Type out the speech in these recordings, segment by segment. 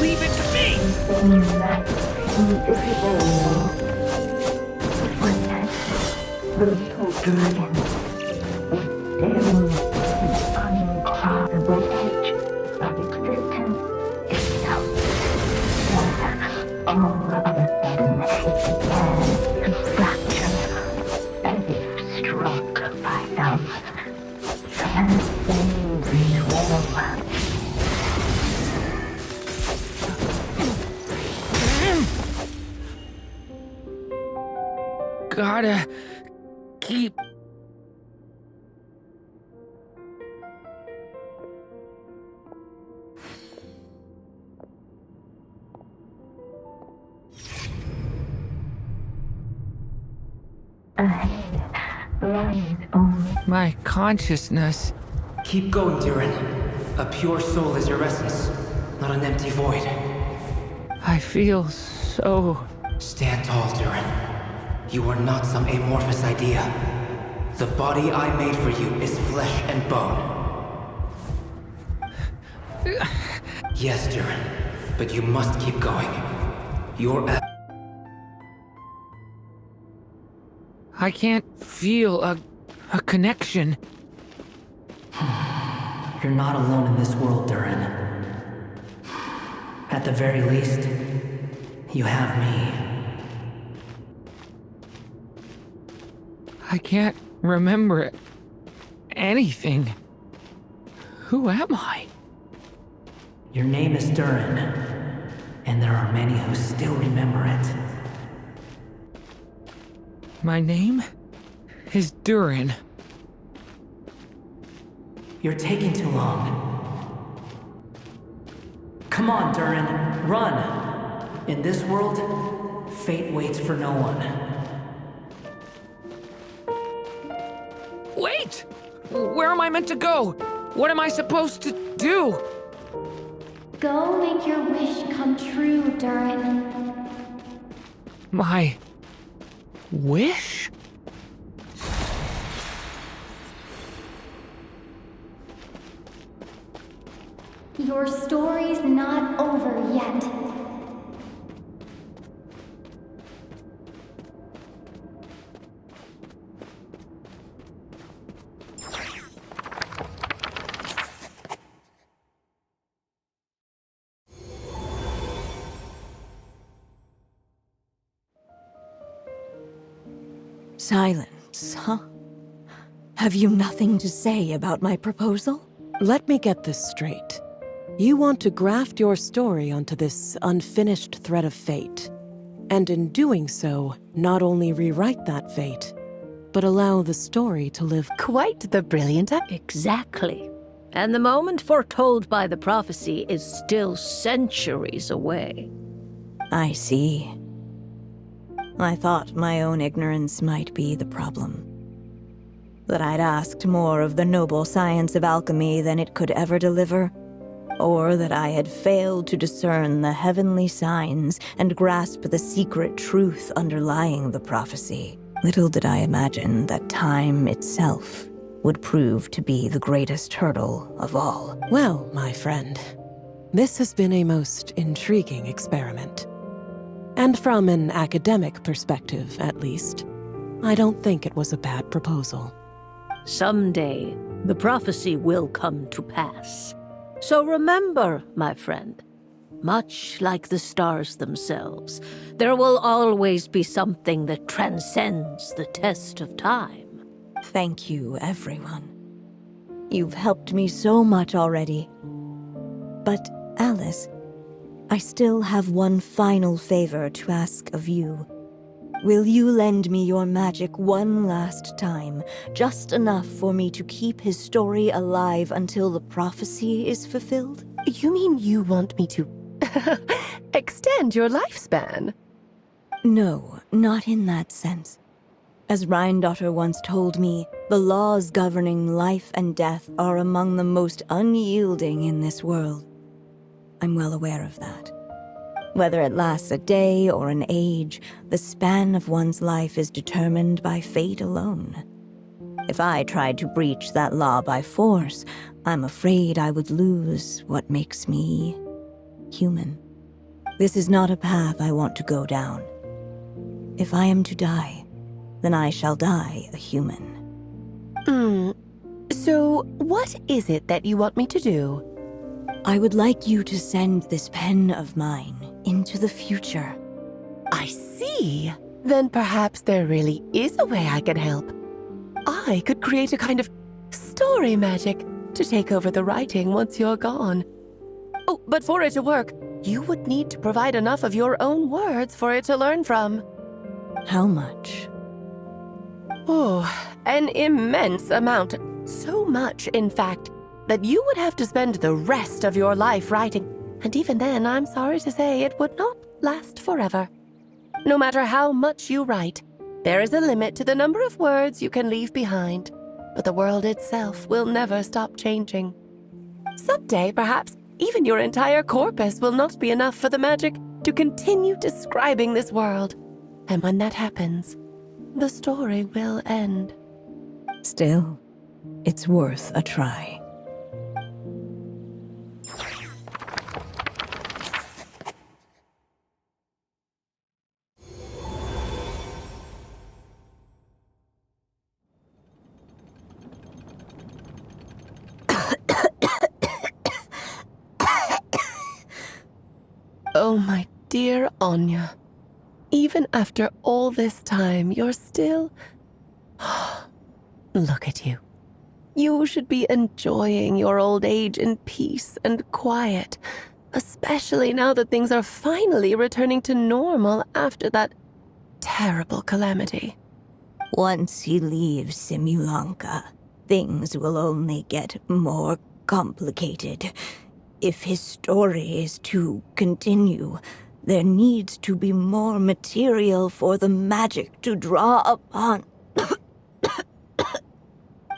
Leave it to me! The little dragon was staring at the uncrossable edge of existence itself. All of a sudden, it began to fracture, as if struck by some transcendent will. Gotta keep... Ahead lies only my consciousness. Keep going, Durin. A pure soul is your essence, not an empty void. I feel so... Stand tall, Durin. You are not some amorphous idea. The body I made for you is flesh and bone. Yes, Durin, but you must keep going. I can't feel a connection. You're not alone in this world, Durin. At the very least, you have me. I can't remember anything. Who am I? Your name is Durin, and there are many who still remember it. My name is Durin. You're taking too long. Come on, Durin, run! In this world, fate waits for no one. Wait! Where am I meant to go? What am I supposed to do? Go make your wish come true, Durin. My... wish? Your story's not over yet. Silence, huh? Have you nothing to say about my proposal? Let me get this straight. You want to graft your story onto this unfinished thread of fate, and in doing so, not only rewrite that fate, but allow the story to live. Quite the brilliant Exactly. And the moment foretold by the prophecy is still centuries away. I see. I thought my own ignorance might be the problem. That I'd asked more of the noble science of alchemy than it could ever deliver, or that I had failed to discern the heavenly signs and grasp the secret truth underlying the prophecy. Little did I imagine that time itself would prove to be the greatest hurdle of all. Well, my friend, this has been a most intriguing experiment. And from an academic perspective, at least, I don't think it was a bad proposal. Someday, the prophecy will come to pass. So remember, my friend, much like the stars themselves, there will always be something that transcends the test of time. Thank you, everyone. You've helped me so much already. But, Alice, I still have one final favor to ask of you. Will you lend me your magic one last time, just enough for me to keep his story alive until the prophecy is fulfilled? You mean you want me to extend your lifespan? No, not in that sense. As Rheindotter once told me, the laws governing life and death are among the most unyielding in this world. I'm well aware of that. Whether it lasts a day or an age, the span of one's life is determined by fate alone. If I tried to breach that law by force, I'm afraid I would lose what makes me human. This is not a path I want to go down. If I am to die, then I shall die a human. So, what is it that you want me to do? I would like you to send this pen of mine into the future. I see. Then perhaps there really is a way I can help. I could create a kind of story magic to take over the writing once you're gone. Oh, but for it to work, you would need to provide enough of your own words for it to learn from. How much? Oh, an immense amount. So much, in fact, that you would have to spend the rest of your life writing. And even then, I'm sorry to say, it would not last forever. No matter how much you write, there is a limit to the number of words you can leave behind. But the world itself will never stop changing. Someday, perhaps, even your entire corpus will not be enough for the magic to continue describing this world. And when that happens, the story will end. Still, it's worth a try. Oh, my dear Anya. Even after all this time, you're still... Look at you. You should be enjoying your old age in peace and quiet, especially now that things are finally returning to normal after that terrible calamity. Once he leaves Simulanka, things will only get more complicated. If his story is to continue, there needs to be more material for the magic to draw upon.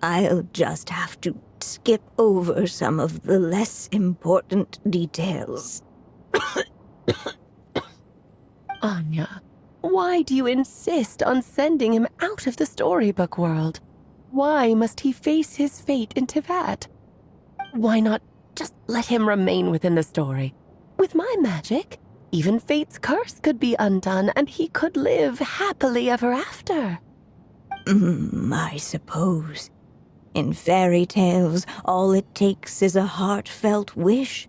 I'll just have to skip over some of the less important details. Anya, why do you insist on sending him out of the storybook world? Why must he face his fate into that? Why not just let him remain within the story? With my magic, even fate's curse could be undone and he could live happily ever after. I suppose. In fairy tales, all it takes is a heartfelt wish.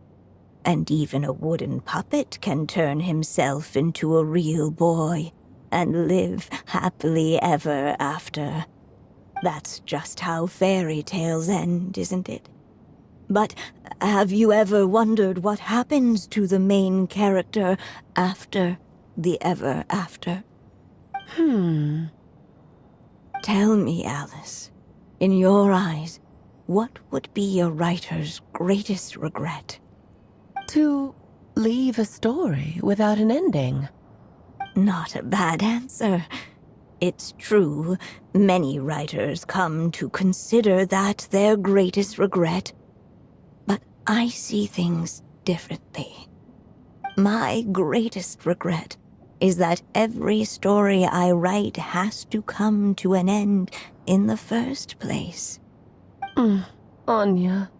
And even a wooden puppet can turn himself into a real boy and live happily ever after. That's just how fairy tales end, isn't it? But have you ever wondered what happens to the main character after the ever after? Tell me, Alice, in your eyes, what would be a writer's greatest regret? To leave a story without an ending. Not a bad answer. It's true, many writers come to consider that their greatest regret. But I see things differently. My greatest regret is that every story I write has to come to an end in the first place. Anya.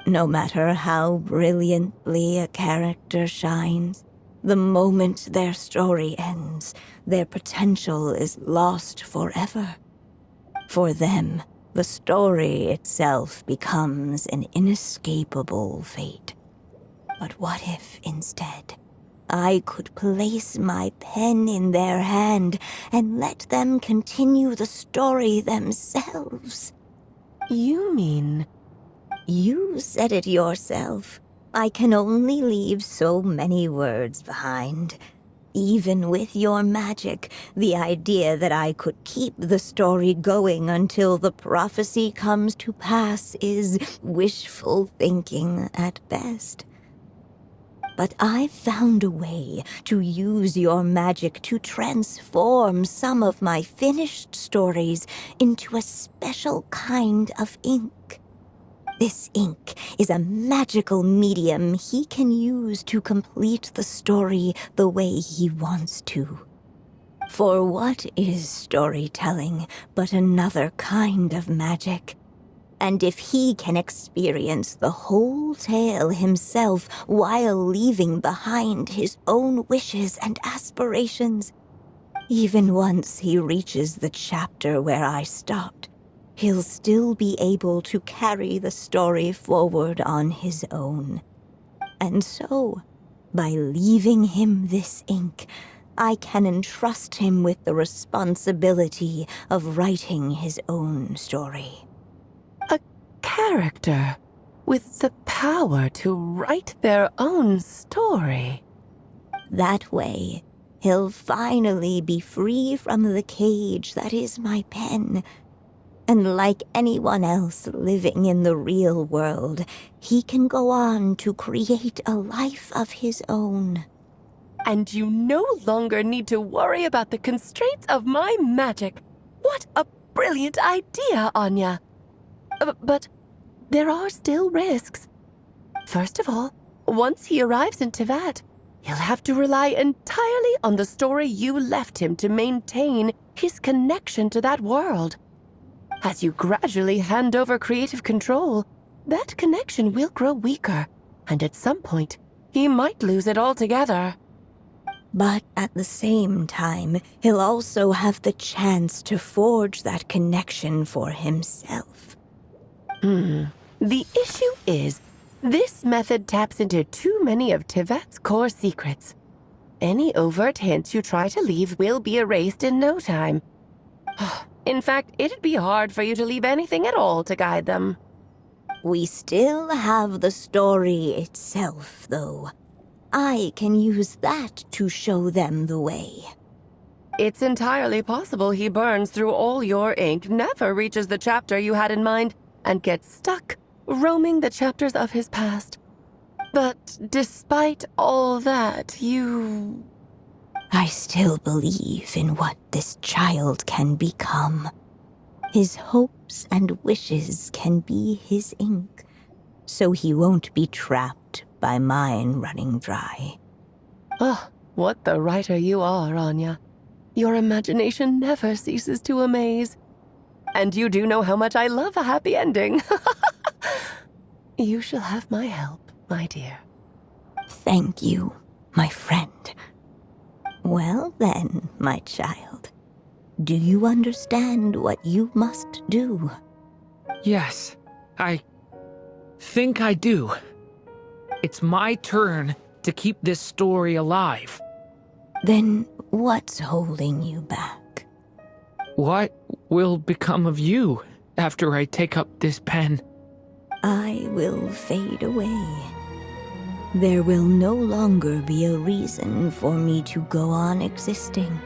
No matter how brilliantly a character shines, the moment their story ends, their potential is lost forever. For them, the story itself becomes an inescapable fate. But what if, instead, I could place my pen in their hand and let them continue the story themselves? You mean... You said it yourself. I can only leave so many words behind. Even with your magic, the idea that I could keep the story going until the prophecy comes to pass is wishful thinking at best. But I've found a way to use your magic to transform some of my finished stories into a special kind of ink. This ink is a magical medium he can use to complete the story the way he wants to. For what is storytelling but another kind of magic? And if he can experience the whole tale himself while leaving behind his own wishes and aspirations, even once he reaches the chapter where I stopped, he'll still be able to carry the story forward on his own. And so, by leaving him this ink, I can entrust him with the responsibility of writing his own story. A character with the power to write their own story. That way, he'll finally be free from the cage that is my pen. And like anyone else living in the real world, he can go on to create a life of his own. And you no longer need to worry about the constraints of my magic. What a brilliant idea, Anya. But there are still risks. First of all, once he arrives in Tevat, he'll have to rely entirely on the story you left him to maintain his connection to that world. As you gradually hand over creative control, that connection will grow weaker, and at some point, he might lose it altogether. But at the same time, he'll also have the chance to forge that connection for himself. The issue is, this method taps into too many of Tevat's core secrets. Any overt hints you try to leave will be erased in no time. In fact, it'd be hard for you to leave anything at all to guide them. We still have the story itself, though. I can use that to show them the way. It's entirely possible he burns through all your ink, never reaches the chapter you had in mind, and gets stuck roaming the chapters of his past. But despite all that, I still believe in what this child can become. His hopes and wishes can be his ink, so he won't be trapped by mine running dry. Oh, what the writer you are, Anya. Your imagination never ceases to amaze. And you do know how much I love a happy ending. You shall have my help, my dear. Thank you, my friend. Well then, my child, do you understand what you must do? Yes, I think I do. It's my turn to keep this story alive. Then what's holding you back? What will become of you after I take up this pen? I will fade away. There will no longer be a reason for me to go on existing.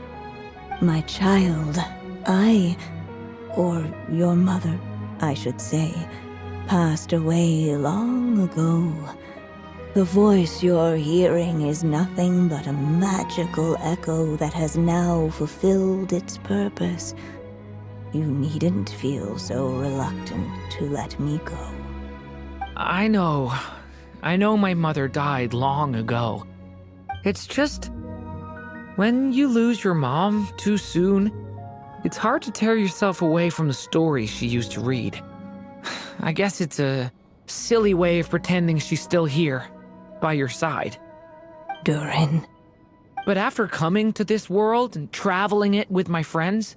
My child, or your mother, I should say, passed away long ago. The voice you're hearing is nothing but a magical echo that has now fulfilled its purpose. You needn't feel so reluctant to let me go. I know my mother died long ago. It's just, when you lose your mom too soon, it's hard to tear yourself away from the stories she used to read. I guess it's a silly way of pretending she's still here, by your side. Durin. But after coming to this world and traveling it with my friends,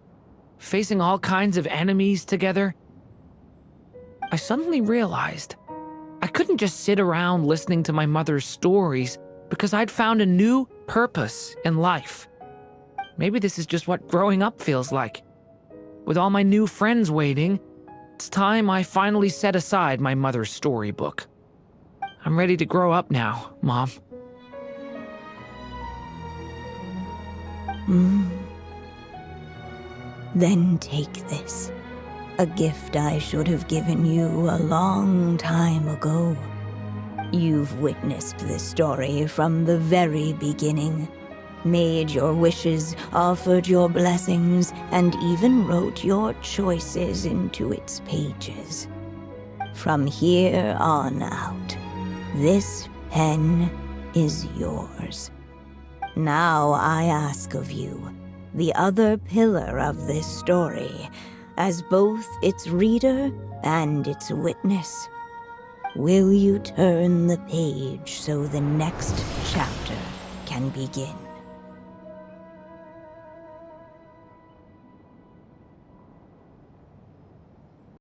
facing all kinds of enemies together, I suddenly realized I couldn't just sit around listening to my mother's stories because I'd found a new purpose in life. Maybe this is just what growing up feels like. With all my new friends waiting, it's time I finally set aside my mother's storybook. I'm ready to grow up now, Mom. Then take this. A gift I should have given you a long time ago. You've witnessed this story from the very beginning. Made your wishes, offered your blessings, and even wrote your choices into its pages. From here on out, this pen is yours. Now I ask of you, the other pillar of this story, as both its reader and its witness. Will you turn the page so the next chapter can begin?